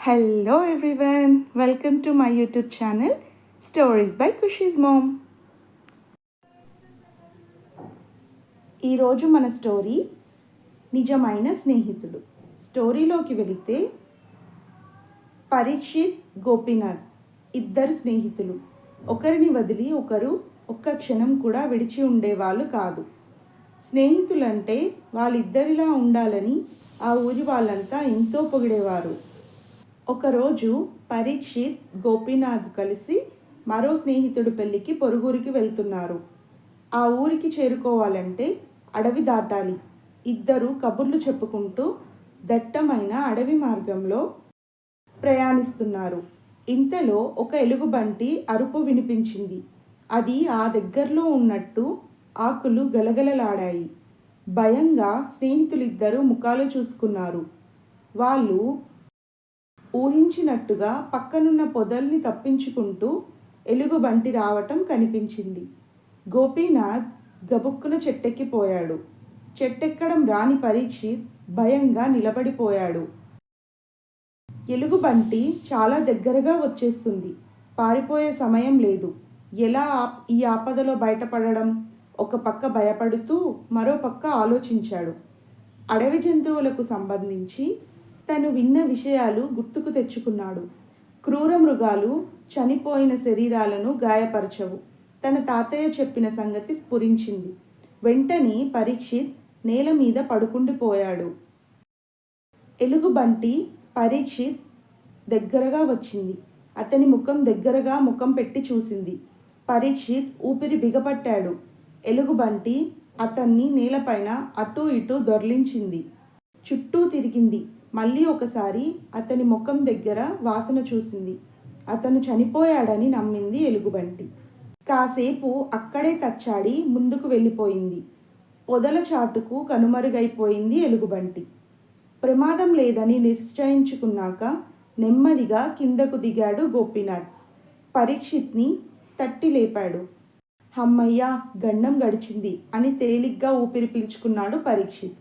Hello everyone, welcome to my YouTube channel Stories by Kushi's Mom. ఈరోజు మన story నిజమైన స్నేహితుడు. స్టోరీలోకి వెళితే పరీక్షిత్, గోపీనాథ్ ఇద్దరు స్నేహితులు. ఒకరిని వదిలి ఒకరు ఒక్క క్షణం కూడా విడిచి ఉండేవాళ్ళు కాదు. స్నేహితులంటే వాళ్ళిద్దరిలా ఉండాలని ఆ ఊరి వాళ్ళంతా ఎంతో పొగిడేవారు. ఒకరోజు పరీక్షిత్, గోపీనాథ్ కలిసి మరో స్నేహితుడు పెళ్ళికి పొరుగురికి వెళ్తున్నారు. ఆ ఊరికి చేరుకోవాలంటే అడవి దాటాలి. ఇద్దరు కబుర్లు చెప్పుకుంటూ దట్టమైన అడవి మార్గంలో ప్రయాణిస్తున్నారు. ఇంతలో ఒక ఎలుగుబంటి అరుపు వినిపించింది. అది ఆ దగ్గరలో ఉన్నట్టు ఆకులు గలగలలాడాయి. భయంగా స్నేహితులిద్దరూ ముఖాలు చూసుకున్నారు. వాళ్ళు ఊహించినట్టుగా పక్కనున్న పొదల్ని తప్పించుకుంటూ ఎలుగుబంటి రావటం కనిపించింది. గోపీనాథ్ గబుక్కున చెట్టెక్కిపోయాడు. చెట్టెక్కడం రాని పరీక్షిత్ భయంగా నిలబడిపోయాడు. ఎలుగుబంటి చాలా దగ్గరగా వచ్చేస్తుంది. పారిపోయే సమయం లేదు. ఎలా ఈ ఆపదలో బయటపడడం? ఒక పక్క భయపడుతూ మరో పక్క ఆలోచించాడు. అడవి జంతువులకు సంబంధించి తను విన్న విషయాలు గుర్తుకు తెచ్చుకున్నాడు. క్రూర మృగాలు చనిపోయిన శరీరాలను గాయపరచవు. తన తాతయ్య చెప్పిన సంగతి స్ఫురించింది. వెంటనే పరీక్షిత్ నేల మీద పడుకుండిపోయాడు. ఎలుగుబంటి పరీక్షిత్ దగ్గరగా వచ్చింది. అతని ముఖం పెట్టి చూసింది. పరీక్షిత్ ఊపిరి బిగపట్టాడు. ఎలుగుబంటి అతన్ని నేలపైన అటూ ఇటూ దొర్లించింది. చుట్టూ తిరిగింది. మళ్ళీ ఒకసారి అతని ముఖం దగ్గర వాసన చూసింది. అతను చనిపోయాడని నమ్మింది ఎలుగుబంటి. కాసేపు అక్కడే తచ్చాడి ముందుకు వెళ్ళిపోయింది. పొదల చాటుకు కనుమరుగైపోయింది ఎలుగుబంటి. ప్రమాదం లేదని నిశ్చయించుకున్నాక నెమ్మదిగా కిందకు దిగాడు గోపీనాథ్. పరీక్షిత్ని తట్టి లేపాడు. హమ్మయ్యా, గండం గడిచింది అని తేలిగ్గా ఊపిరి పీల్చుకున్నాడు పరీక్షిత్.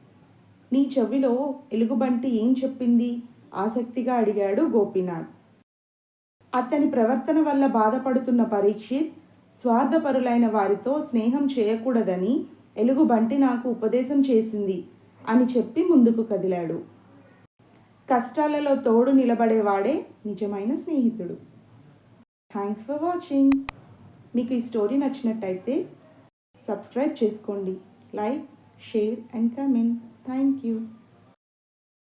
నీ చెవిలో ఎలుగుబంటి ఏం చెప్పింది? ఆసక్తిగా అడిగాడు గోపీనాథ్. అతని ప్రవర్తన వల్ల బాధపడుతున్న పరీక్షిత్ స్వార్థపరులైన వారితో స్నేహం చేయకూడదని ఎలుగుబంటి నాకు ఉపదేశం చేసింది అని చెప్పి ముందుకు కదిలాడు. కష్టాలలో తోడు నిలబడేవాడే నిజమైన స్నేహితుడు. Thanks for watching. మీకు ఈ స్టోరీ నచ్చినట్టయితే సబ్స్క్రైబ్ చేసుకోండి. Like, share and comment. Thank you.